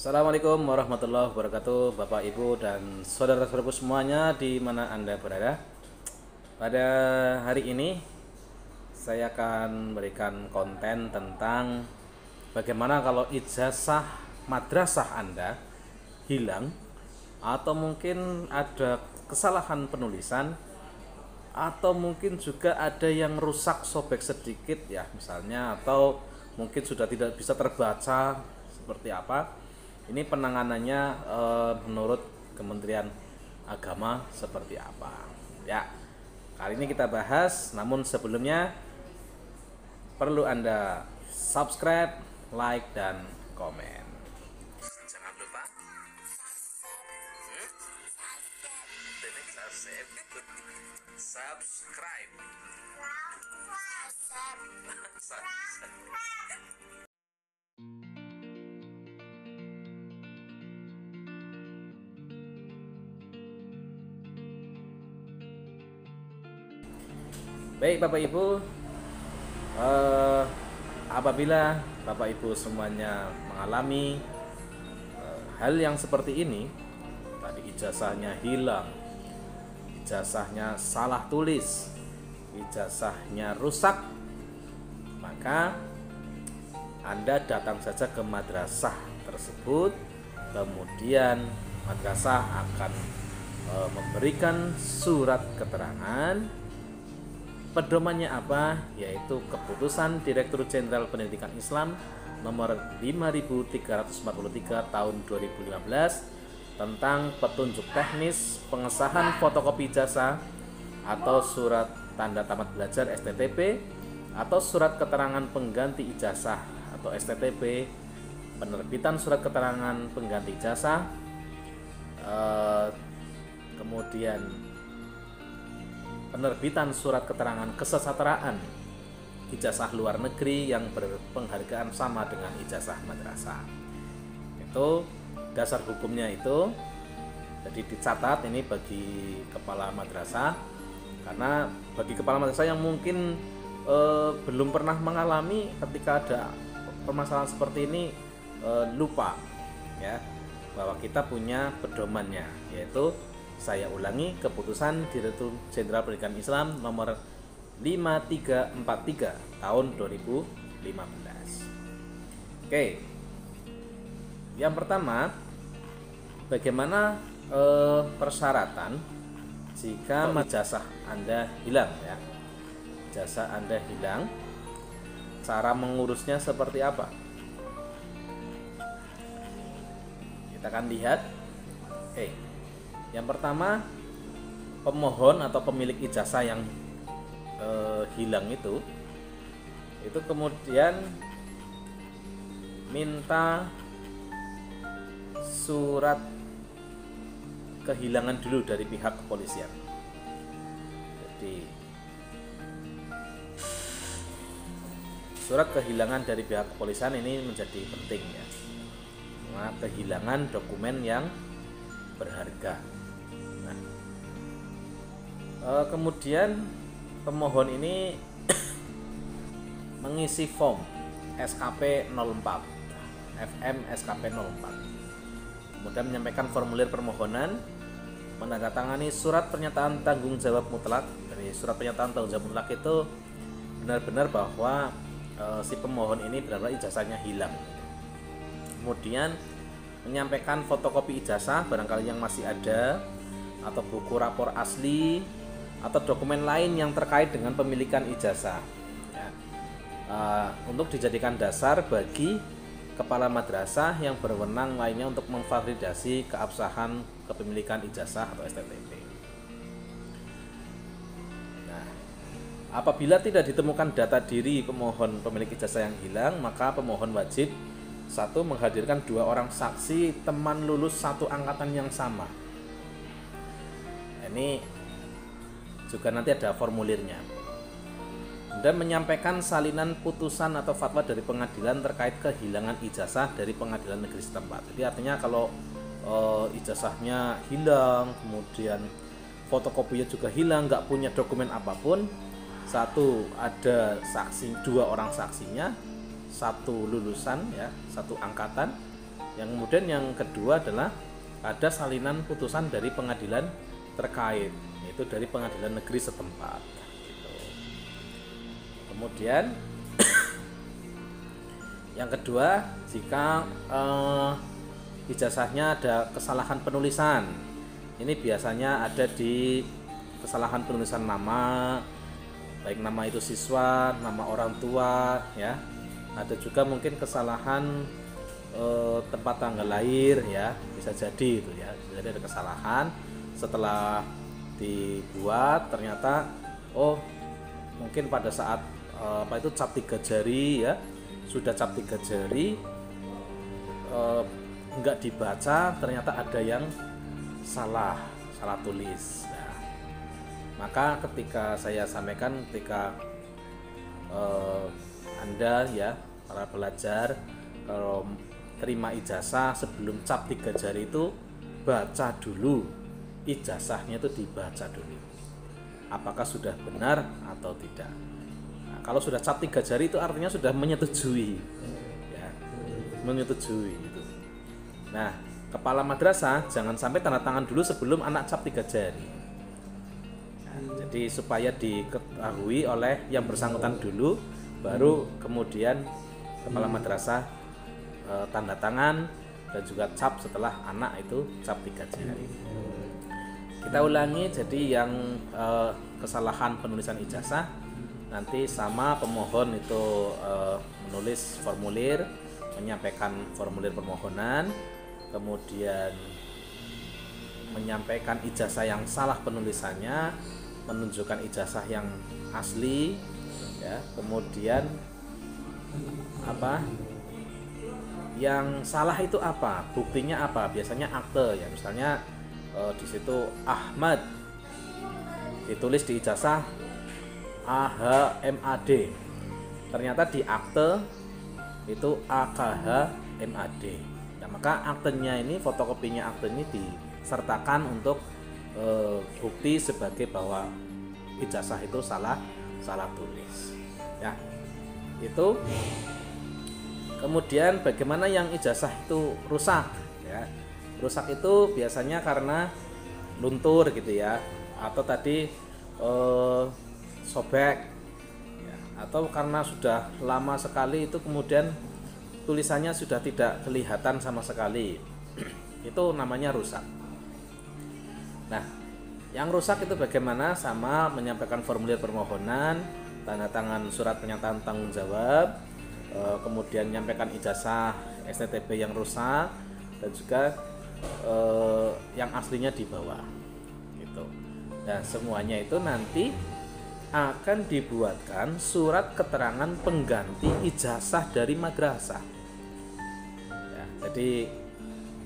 Assalamualaikum warahmatullahi wabarakatuh, Bapak Ibu dan saudara-saudaraku semuanya di mana Anda berada. Pada hari ini saya akan berikan konten tentang bagaimana kalau ijazah madrasah Anda hilang atau mungkin ada kesalahan penulisan atau mungkin juga ada yang rusak sobek sedikit ya misalnya, atau mungkin sudah tidak bisa terbaca seperti apa. Ini penanganannya menurut Kementerian Agama seperti apa ya. Kali ini kita bahas, namun sebelumnya perlu Anda subscribe, like, dan komen. Jangan lupa subscribe. Baik Bapak Ibu, apabila Bapak Ibu semuanya mengalami hal yang seperti ini, tadi ijazahnya hilang, ijazahnya salah tulis, ijazahnya rusak, maka Anda datang saja ke madrasah tersebut, kemudian madrasah akan memberikan surat keterangan. Pedomannya apa? Yaitu Keputusan Direktur Jenderal Pendidikan Islam nomor 5343 tahun 2015 tentang petunjuk teknis pengesahan fotokopi ijazah atau surat tanda tamat belajar STTB atau surat keterangan pengganti ijazah atau STTB, penerbitan surat keterangan pengganti ijazah, kemudian penerbitan surat keterangan kesesateraan ijazah luar negeri yang berpenghargaan sama dengan ijazah madrasah. Itu dasar hukumnya itu. Jadi dicatat ini bagi kepala madrasah, karena bagi kepala madrasah yang mungkin belum pernah mengalami ketika ada permasalahan seperti ini, lupa ya bahwa kita punya pedomannya, yaitu saya ulangi, Keputusan Direktur Jenderal Pendidikan Islam nomor 5343 tahun 2015. Oke. Yang pertama, bagaimana persyaratan jika ijazah Anda hilang ya. Ijazah Anda hilang, cara mengurusnya seperti apa? Kita akan lihat. Yang pertama, pemohon atau pemilik ijazah yang hilang itu kemudian minta surat kehilangan dulu dari pihak kepolisian. Jadi surat kehilangan dari pihak kepolisian ini menjadi penting ya, karena kehilangan dokumen yang berharga. Kemudian pemohon ini mengisi form SKP 04 FM SKP 04, kemudian menyampaikan formulir permohonan, menandatangani surat pernyataan tanggung jawab mutlak. Dari surat pernyataan tanggung jawab mutlak itu benar-benar bahwa si pemohon ini benar-benar ijazahnya hilang. Kemudian menyampaikan fotokopi ijazah barangkali yang masih ada, atau buku rapor asli, atau dokumen lain yang terkait dengan pemilikan ijazah ya, untuk dijadikan dasar bagi kepala madrasah yang berwenang lainnya untuk memvalidasi keabsahan kepemilikan ijazah atau STTB. Nah, apabila tidak ditemukan data diri pemohon pemilik ijazah yang hilang, maka pemohon wajib menghadirkan 2 orang saksi teman lulus satu angkatan yang sama. Ini juga nanti ada formulirnya. Dan menyampaikan salinan putusan atau fatwa dari pengadilan terkait kehilangan ijazah dari pengadilan negeri setempat. Jadi artinya kalau ijazahnya hilang, kemudian fotokopinya juga hilang, nggak punya dokumen apapun, satu ada saksi, 2 orang saksinya, satu lulusan ya, satu angkatan, Yang kemudian yang kedua adalah ada salinan putusan dari pengadilan terkait, yaitu dari pengadilan negeri setempat. Gitu. Kemudian yang kedua, jika ijazahnya ada kesalahan penulisan, ini biasanya ada di kesalahan penulisan nama, baik nama itu siswa, nama orang tua, ya. Ada juga mungkin kesalahan tempat tanggal lahir, ya, bisa jadi itu ya. Jadi ada kesalahan setelah dibuat ternyata mungkin pada saat cap 3 jari, ya, sudah cap 3 jari enggak dibaca, ternyata ada yang salah tulis. Nah, maka ketika saya sampaikan, ketika Anda, ya, para pelajar, kalau terima ijazah, sebelum cap 3 jari itu baca dulu ijazahnya, itu dibaca dulu apakah sudah benar atau tidak. Nah, kalau sudah cap 3 jari itu artinya sudah menyetujui, ya, menyetujui itu. Nah, kepala madrasah jangan sampai tanda tangan dulu sebelum anak cap 3 jari. Nah, jadi supaya diketahui oleh yang bersangkutan dulu, baru kemudian kepala madrasah tanda tangan dan juga cap setelah anak itu cap 3 jari. Kita ulangi, jadi yang kesalahan penulisan ijazah nanti sama pemohon itu menulis formulir, menyampaikan formulir permohonan, kemudian menyampaikan ijazah yang salah penulisannya, menunjukkan ijazah yang asli, ya, kemudian yang salah itu apa, buktinya apa, biasanya akte, ya, misalnya di situ Ahmad, ditulis di ijazah AHMAD, ternyata di akte itu AKHMAD. Nah, maka aktenya ini, fotokopinya akte ini disertakan untuk bukti sebagai bahwa ijazah itu salah tulis, ya. Itu kemudian bagaimana yang ijazah itu rusak, ya. Rusak itu biasanya karena luntur gitu, ya, atau tadi sobek, ya, atau karena sudah lama sekali itu kemudian tulisannya sudah tidak kelihatan sama sekali. Itu namanya rusak. Nah, yang rusak itu bagaimana? Sama menyampaikan formulir permohonan, tanda tangan surat pernyataan tanggung jawab, kemudian menyampaikan ijazah STTB yang rusak, dan juga yang aslinya dibawa, gitu. Nah, semuanya itu nanti akan dibuatkan surat keterangan pengganti ijazah dari madrasah, ya. Jadi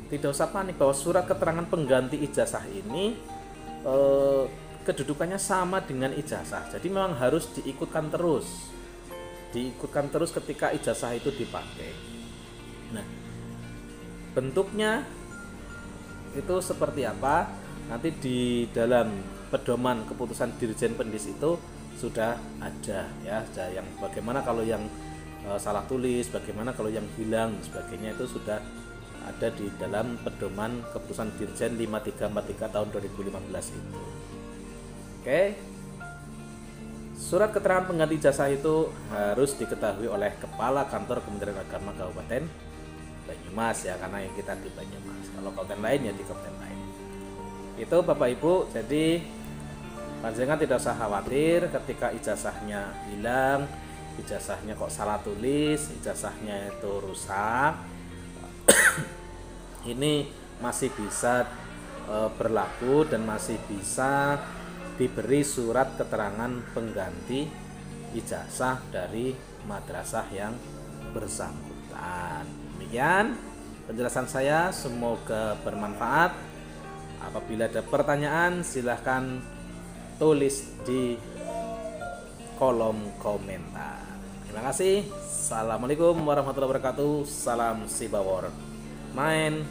tidak usah panik bahwa surat keterangan pengganti ijazah ini kedudukannya sama dengan ijazah. Jadi memang harus diikutkan terus ketika ijazah itu dipakai. Nah, bentuknya itu seperti apa? Nanti di dalam pedoman keputusan Dirjen Pendis itu sudah ada, ya, yang bagaimana kalau yang salah tulis, bagaimana kalau yang hilang, sebagainya itu sudah ada di dalam pedoman keputusan Dirjen 5343 tahun 2015 itu. Oke. Surat keterangan pengganti ijazah itu harus diketahui oleh Kepala Kantor Kementerian Agama Kabupaten Banyumas, ya, karena yang kita di Banyumas. Kalau kabupaten lain ya di kabupaten lain. Itu Bapak Ibu, jadi panjenengan tidak usah khawatir ketika ijazahnya hilang, ijazahnya kok salah tulis, ijazahnya itu rusak. Ini masih bisa berlaku dan masih bisa diberi surat keterangan pengganti ijazah dari madrasah yang bersangkutan. Demikian penjelasan saya, semoga bermanfaat. Apabila ada pertanyaan silahkan tulis di kolom komentar. Terima kasih. Assalamualaikum warahmatullahi wabarakatuh. Salam Sibawor. Main.